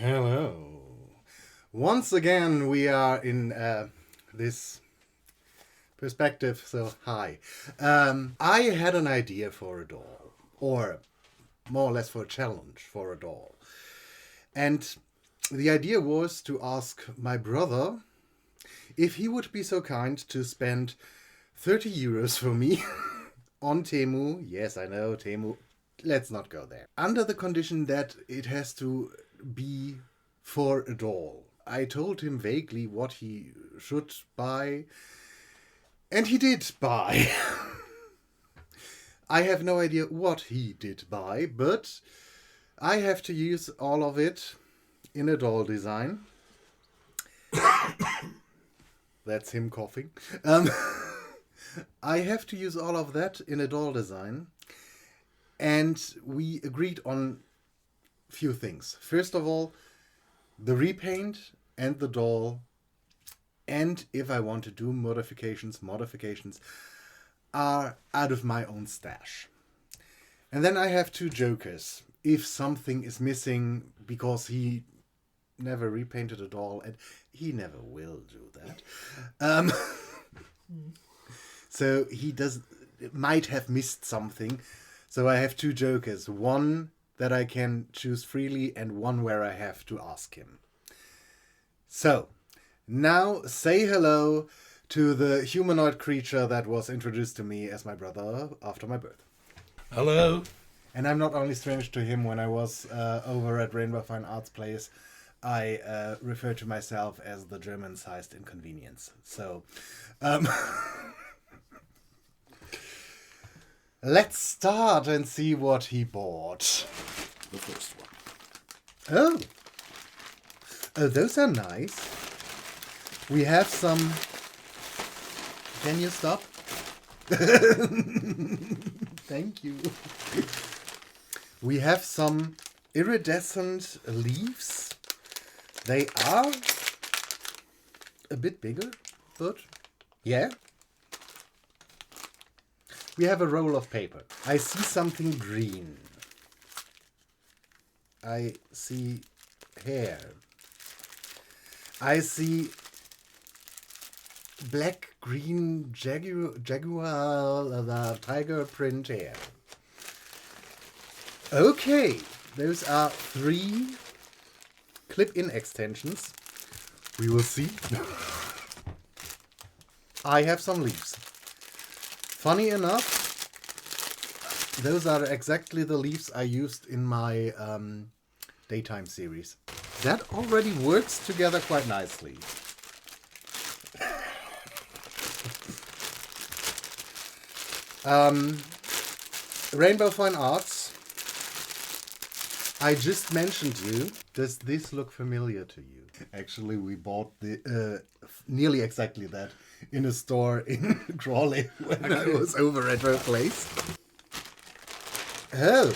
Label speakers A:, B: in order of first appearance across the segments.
A: Hello. Once again, we are in this perspective, so hi. I had an idea for a doll, or more or less for a challenge for a doll. And the idea was to ask my brother if he would be so kind to spend 30 euros for me on Temu. Yes, I know, Temu. Let's not go there. Under the condition that it has to be for a doll. I told him vaguely what he should buy, and he did buy. I have no idea what he did buy, but I have to use all of it in a doll design. That's him coughing. I have to use all of that in a doll design, and we agreed on a few things. First of all, the repaint and the doll, and if I want to do modifications are out of my own stash. And then I have two jokers. If something is missing because he never repainted a doll, and he never will do that. So he might have missed something. So I have two jokers. One that I can choose freely and one where I have to ask him. So, now say hello to the humanoid creature that was introduced to me as my brother after my birth.
B: Hello.
A: And I'm not only strange to him. When I was over at Rainbow Fine Arts Place, I referred to myself as the German-sized inconvenience. So, let's start and see what he bought.
B: The first one.
A: Oh, those are nice. We have some... Can you stop? Thank you. We have some iridescent leaves. They are a bit bigger, but yeah. We have a roll of paper. I see something green. I see hair. I see black, green, jaguar tiger print hair. Okay, those are 3 clip-in extensions. We will see. I have some leaves. Funny enough, those are exactly the leaves I used in my daytime series. That already works together quite nicely. Rainbow Fine Arts. I just mentioned you. Does this look familiar to you? Actually, we bought the nearly exactly that in a store in Crawley when I was over at her place. Oh.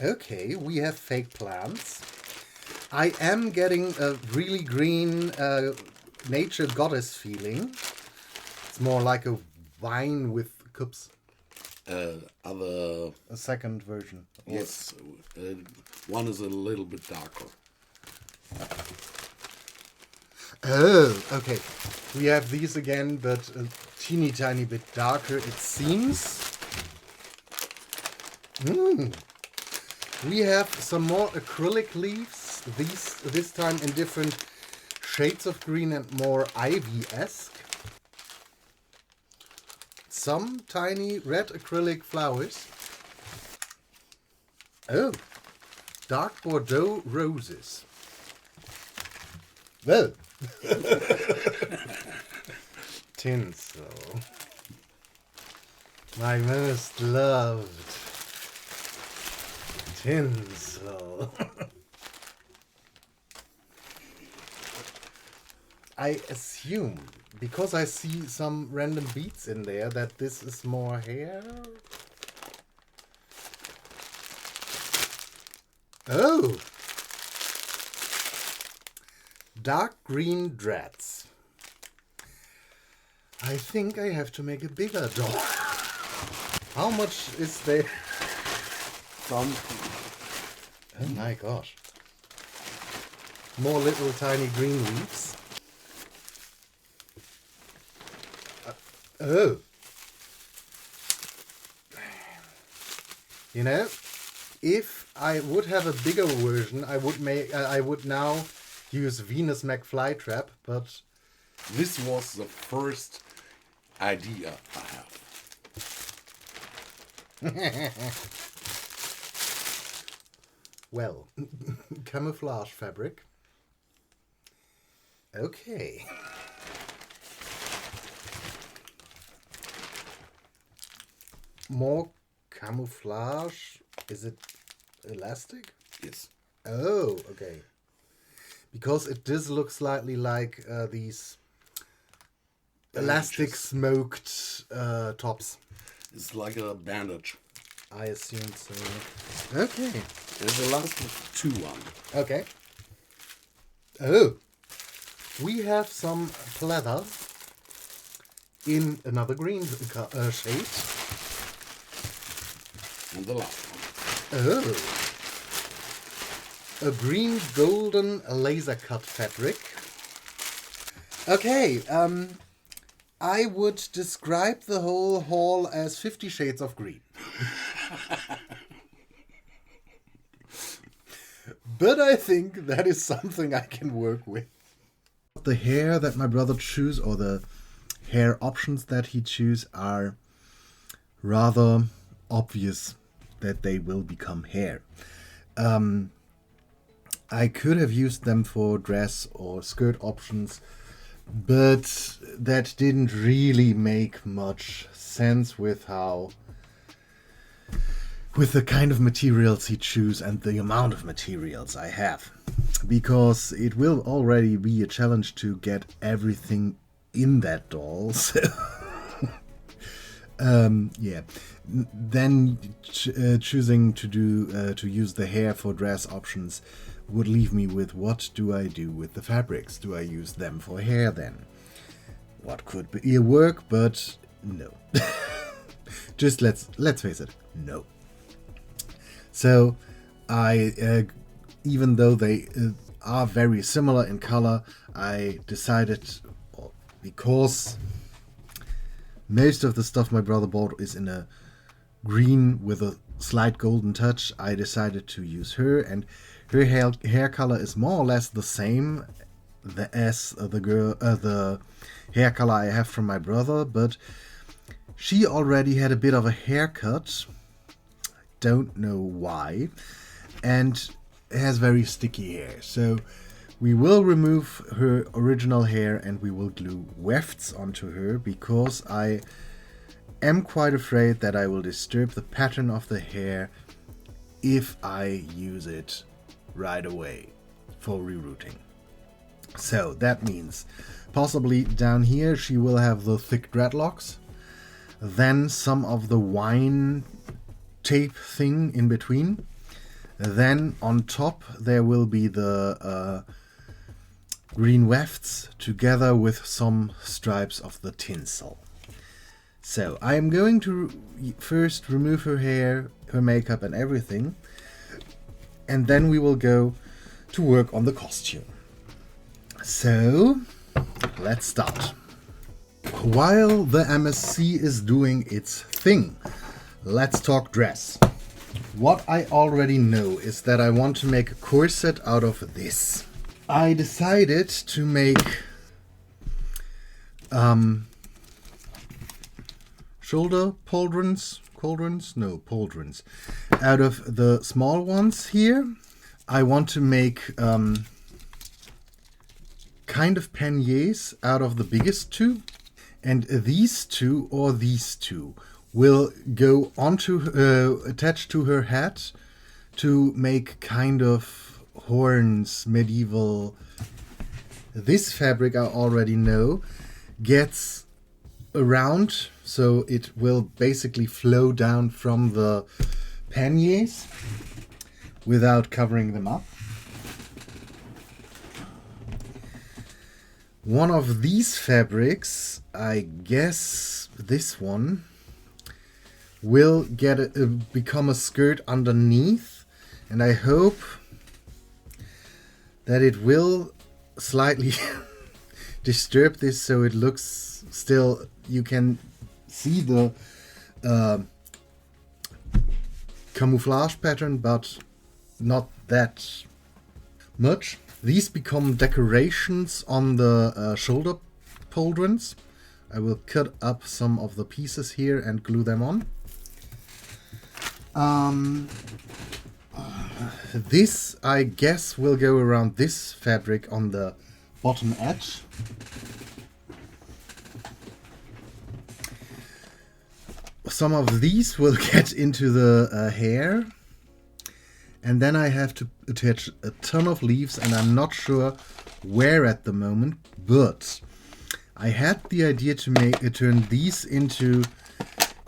A: Okay, we have fake plants. I am getting a really green nature goddess feeling. It's more like a wine with cups. A second version.
B: Yes, one is a little bit darker.
A: Oh, okay. We have these again, but a teeny tiny bit darker, it seems. We have some more acrylic leaves. This time in different shades of green and more ivy-esque. Some tiny red acrylic flowers. Oh, dark Bordeaux roses. Well, tinsel. My most loved tinsel. I assume, because I see some random beads in there, that this is more hair. Oh! Dark green dreads. I think I have to make a bigger doll. How much is there?
B: From
A: Oh my gosh. more little tiny green leaves. Oh. You know, if I would have a bigger version, I would now use Venus McFlytrap, but
B: This was the first idea I have.
A: well, camouflage fabric. Okay. More camouflage. Is it elastic?
B: Yes.
A: Oh, okay. Because it does look slightly like these elastic
B: Bandages.
A: smoked tops.
B: It's like a bandage.
A: I assume so. Okay.
B: There's a last 2-1.
A: Okay. Oh. We have some pleather in another green shade.
B: And the last one.
A: Oh. A green golden laser cut fabric. Okay, I would describe the whole haul as 50 Shades of Green. But I think that is something I can work with. The hair that my brother choose, or the hair options that he choose, are rather obvious that they will become hair. I could have used them for dress or skirt options, but that didn't really make much sense with the kind of materials he choose and the amount of materials I have, because it will already be a challenge to get everything in that doll. So yeah. Then choosing to use the hair for dress options would leave me with, what do I do with the fabrics? Do I use them for hair then? What could be a work, but no. Just let's face it, no. So I, even though they are very similar in color, I decided, because most of the stuff my brother bought is in a green with a slight golden touch, I decided to use her, and her hair color is more or less the same as the hair color I have from my brother, but she already had a bit of a haircut, don't know why, and has very sticky hair. So we will remove her original hair and we will glue wefts onto her, because I am quite afraid that I will disturb the pattern of the hair if I use it right away for rerouting. So that means possibly down here she will have the thick dreadlocks, then some of the wine tape thing in between, then on top there will be the green wefts together with some stripes of the tinsel. So I am going to first remove her hair, her makeup and everything, and then we will go to work on the costume. So let's start. While the MSC is doing its thing, let's talk dress. What I already know is that I want to make a corset out of this. I decided to make shoulder pauldrons out of the small ones here. I want to make kind of panniers out of the biggest two, and these two will go onto attached to her hat to make kind of horns, medieval. This fabric I already know gets around, so it will basically flow down from the panniers without covering them up. One of these fabrics, I guess this one, will become a skirt underneath, and I hope that it will slightly disturb this, so it looks still, you can see the camouflage pattern, but not that much. These become decorations on the shoulder pauldrons. I will cut up some of the pieces here and glue them on. This, I guess, will go around this fabric on the bottom edge. Some of these will get into the hair. And then I have to attach a ton of leaves, and I'm not sure where at the moment, but I had the idea to turn these into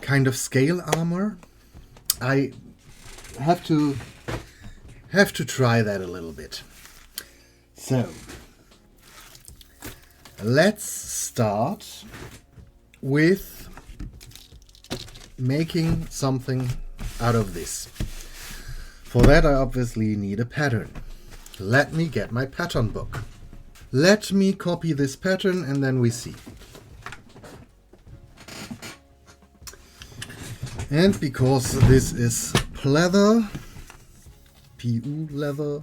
A: kind of scale armor. I have to try that a little bit. So let's start with making something out of this. For that I obviously need a pattern. Let me get my pattern book. Let me copy this pattern and then we see. And because this is pleather, PU leather,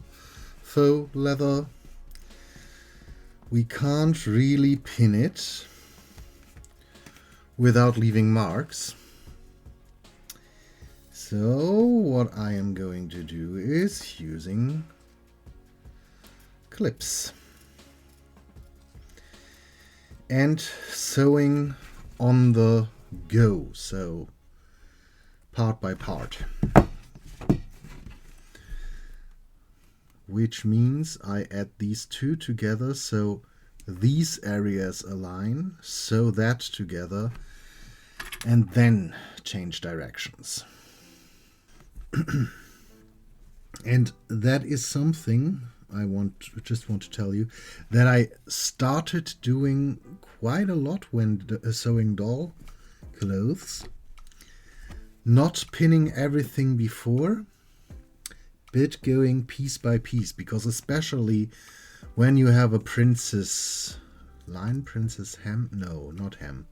A: faux leather, we can't really pin it without leaving marks. So what I am going to do is using clips and sewing on the go, so part by part, which means I add these two together, so these areas align, sew that together, and then change directions. And that is something I just want to tell you that I started doing quite a lot when sewing doll clothes. Not pinning everything before, but going piece by piece, because especially when you have a princess line, princess hem, no, not hem,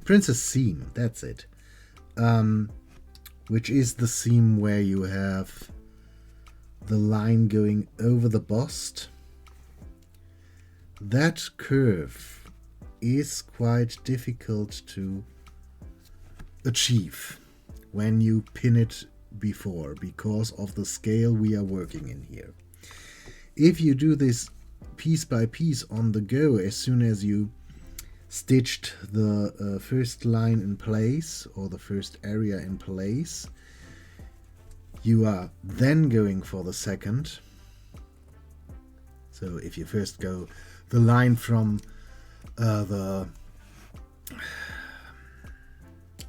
A: princess seam, that's it. Which is the seam where you have the line going over the bust. That curve is quite difficult to achieve when you pin it before, because of the scale we are working in here. If you do this piece by piece on the go, as soon as you stitched the first line in place, or the first area in place, you are then going for the second. So if you first go the line from the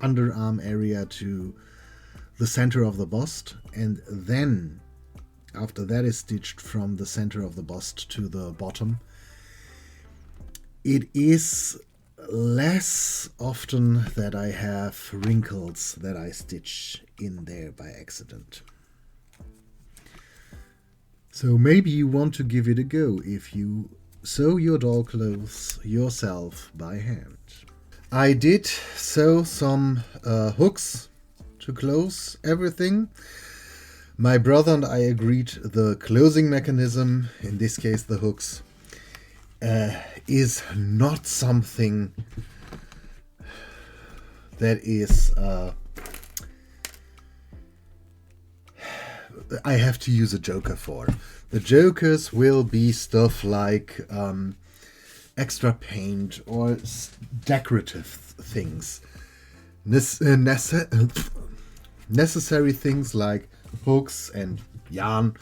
A: underarm area to the center of the bust, and then after that is stitched from the center of the bust to the bottom, it is less often that I have wrinkles that I stitch in there by accident. So maybe you want to give it a go if you sew your doll clothes yourself by hand. I did sew some hooks to close everything. My brother and I agreed the closing mechanism, in this case the hooks, is not something that is I have to use a joker for. The jokers will be stuff like extra paint or decorative things. Necessary things like hooks and yarn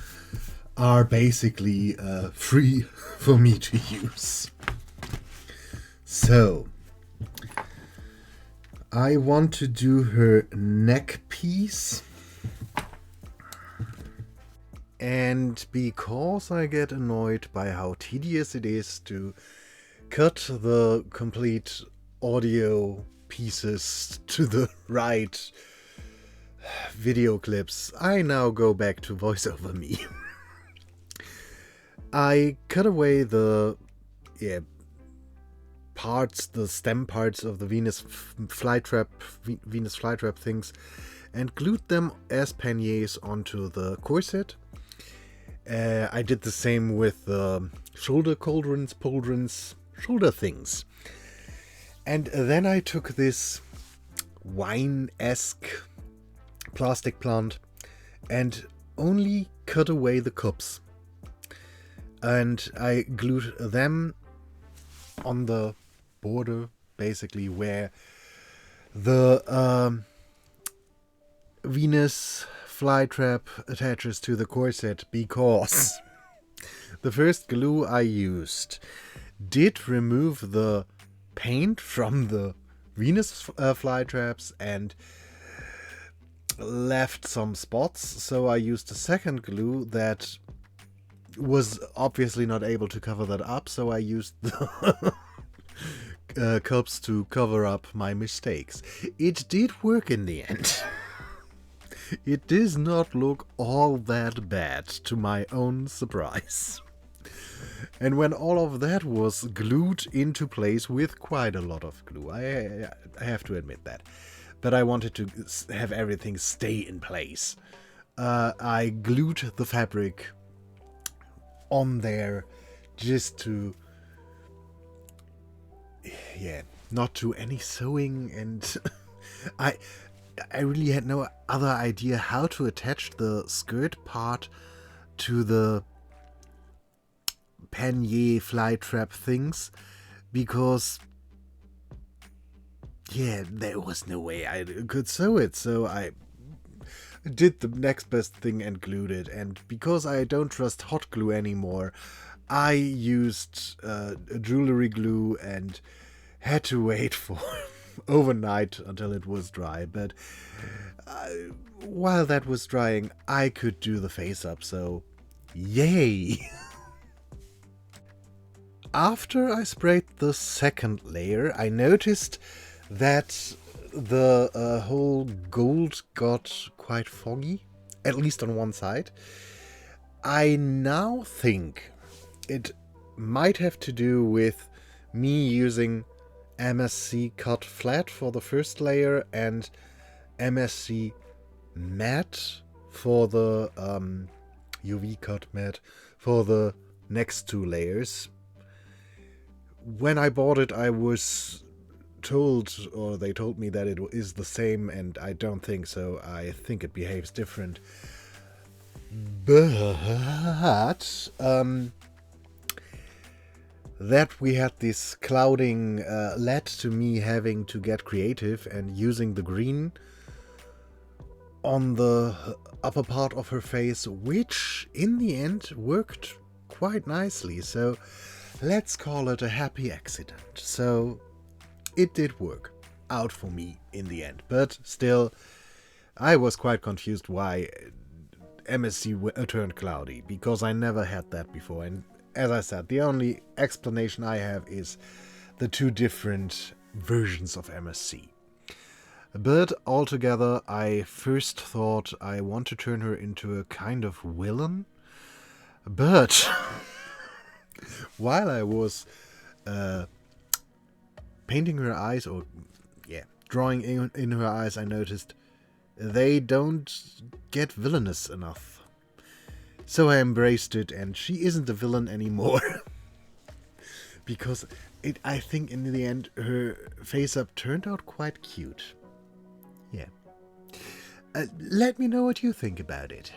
A: are basically free for me to use. So I want to do her neck piece, and because I get annoyed by how tedious it is to cut the complete audio pieces to the right video clips, I now go back to voiceover me. I cut away the parts, the stem parts of the Venus flytrap things, and glued them as panniers onto the corset. I did the same with the shoulder pauldrons, shoulder things. And then I took this wine-esque plastic plant and only cut away the cups. And I glued them on the border, basically, where the Venus flytrap attaches to the corset, because the first glue I used did remove the paint from the Venus flytraps and left some spots, so I used a second glue that was obviously not able to cover that up, so I used the cups to cover up my mistakes. It did work in the end. It does not look all that bad, to my own surprise. And when all of that was glued into place with quite a lot of glue, I have to admit that. But I wanted to have everything stay in place. I glued the fabric on there just to, not do any sewing, and I really had no other idea how to attach the skirt part to the pannier flytrap things, because there was no way I could sew it, so I did the next best thing and glued it. And because I don't trust hot glue anymore, I used jewelry glue and had to wait for overnight until it was dry. But while that was drying, I could do the face up, so yay! After I sprayed the second layer, I noticed that the whole gold got quite foggy, at least on one side. I now think it might have to do with me using MSC cut flat for the first layer and MSC matte for the UV cut matte for the next two layers. When I bought it, I was told, or they told me, that it is the same, and I don't think so. I think it behaves different. But that we had this clouding led to me having to get creative and using the green on the upper part of her face, which in the end worked quite nicely. So let's call it a happy accident. So it did work out for me in the end. But still, I was quite confused why MSC turned cloudy, because I never had that before. And as I said, the only explanation I have is the two different versions of MSC. But altogether, I first thought I want to turn her into a kind of villain. But while I was painting her eyes, or drawing in her eyes, I noticed they don't get villainous enough. So I embraced it, and she isn't a villain anymore. Because I think in the end her face up turned out quite cute. Yeah. Let me know what you think about it.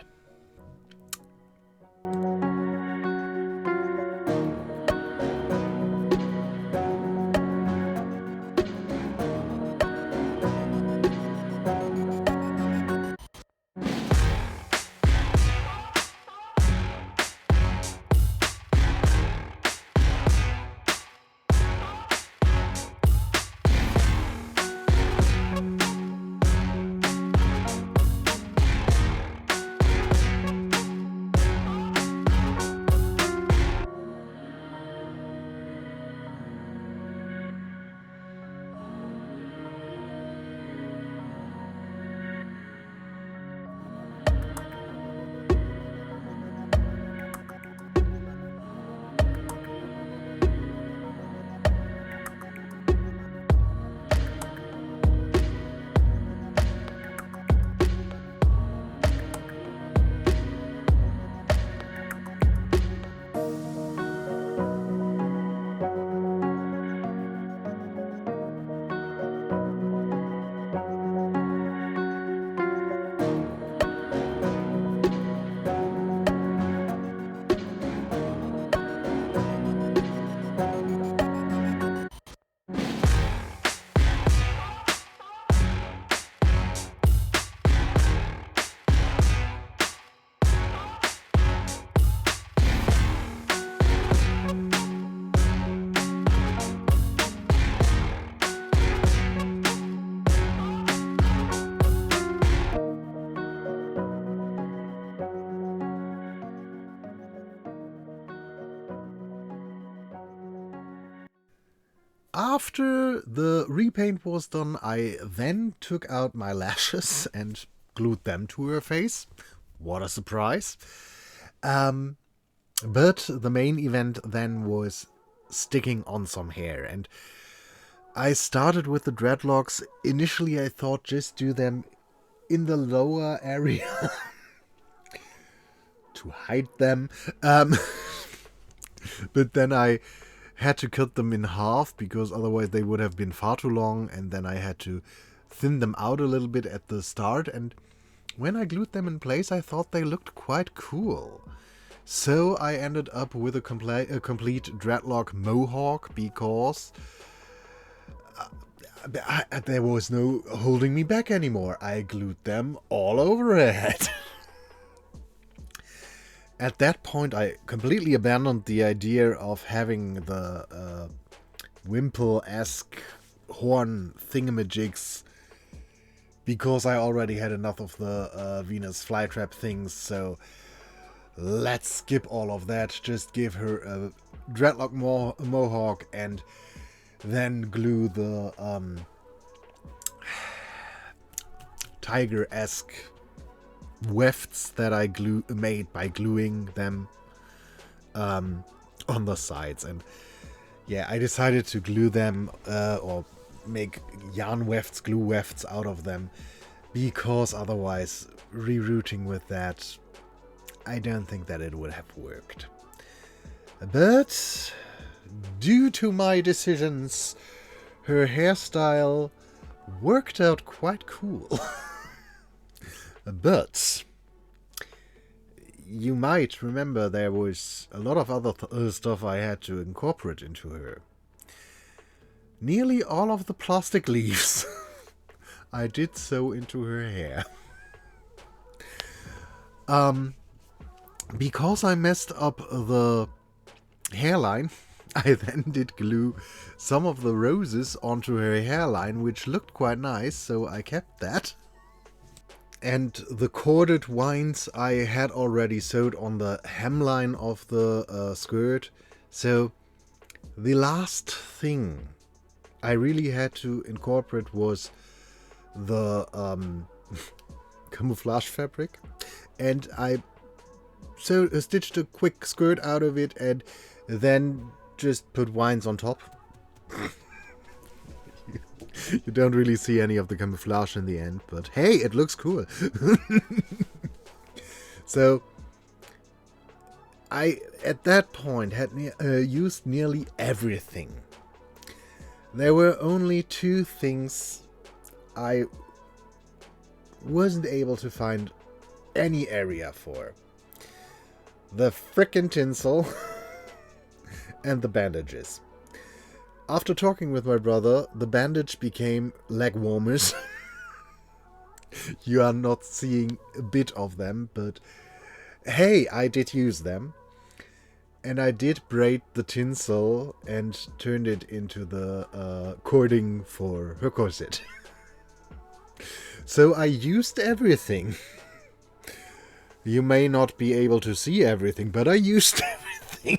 A: After the repaint was done, I then took out my lashes and glued them to her face. What a surprise. But the main event then was sticking on some hair, and I started with the dreadlocks. Initially I thought just do them in the lower area to hide them. But then I had to cut them in half because otherwise they would have been far too long, and then I had to thin them out a little bit at the start, and when I glued them in place I thought they looked quite cool. So I ended up with a complete dreadlock mohawk because there was no holding me back anymore. I glued them all over her head. At that point, I completely abandoned the idea of having the wimple-esque horn thingamajigs because I already had enough of the Venus flytrap things, so let's skip all of that. Just give her a dreadlock mohawk and then glue the tiger-esque wefts that I made by gluing them on the sides. And yeah, I decided to glue them or make yarn wefts, glue wefts out of them, because otherwise rerouting with that, I don't think that it would have worked. But due to my decisions, her hairstyle worked out quite cool. But you might remember there was a lot of other stuff I had to incorporate into her. Nearly all of the plastic leaves I did sew into her hair. Because I messed up the hairline, I then did glue some of the roses onto her hairline, which looked quite nice, so I kept that. And the corded vines I had already sewed on the hemline of the skirt. So the last thing I really had to incorporate was the camouflage fabric. And I stitched a quick skirt out of it and then just put vines on top. You don't really see any of the camouflage in the end, but hey, it looks cool. So I, at that point, had used nearly everything. There were only two things I wasn't able to find any area for. The frickin' tinsel and the bandages. After talking with my brother, the bandage became leg warmers. You are not seeing a bit of them, but hey, I did use them. And I did braid the tinsel and turned it into the cording for her corset. So I used everything. You may not be able to see everything, but I used everything.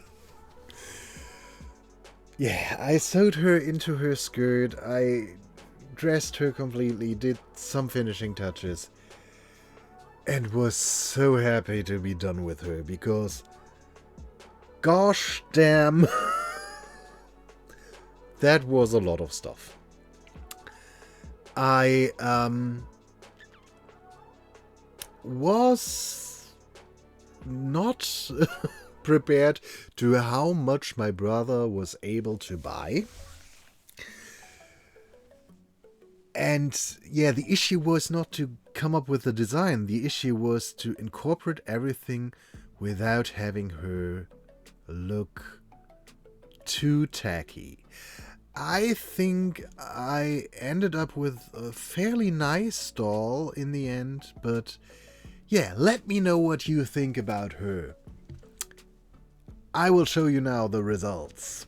A: Yeah, I sewed her into her skirt, I dressed her completely, did some finishing touches, and was so happy to be done with her, because gosh damn, that was a lot of stuff. I was not prepared to how much my brother was able to buy. And yeah, the issue was not to come up with a design. The issue was to incorporate everything without having her look too tacky. I think I ended up with a fairly nice doll in the end, but yeah, let me know what you think about her. I will show you now the results.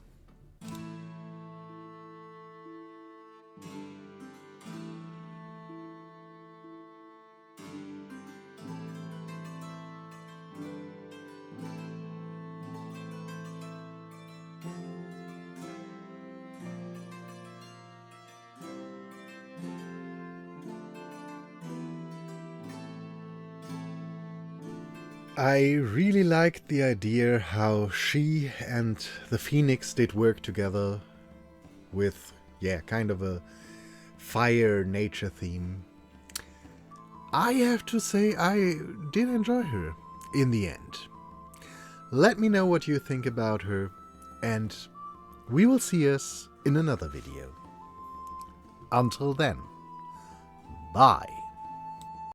A: I really liked the idea how she and the Phoenix did work together with, yeah, kind of a fire nature theme. I have to say I did enjoy her in the end. Let me know what you think about her, and we will see us in another video. Until then, bye.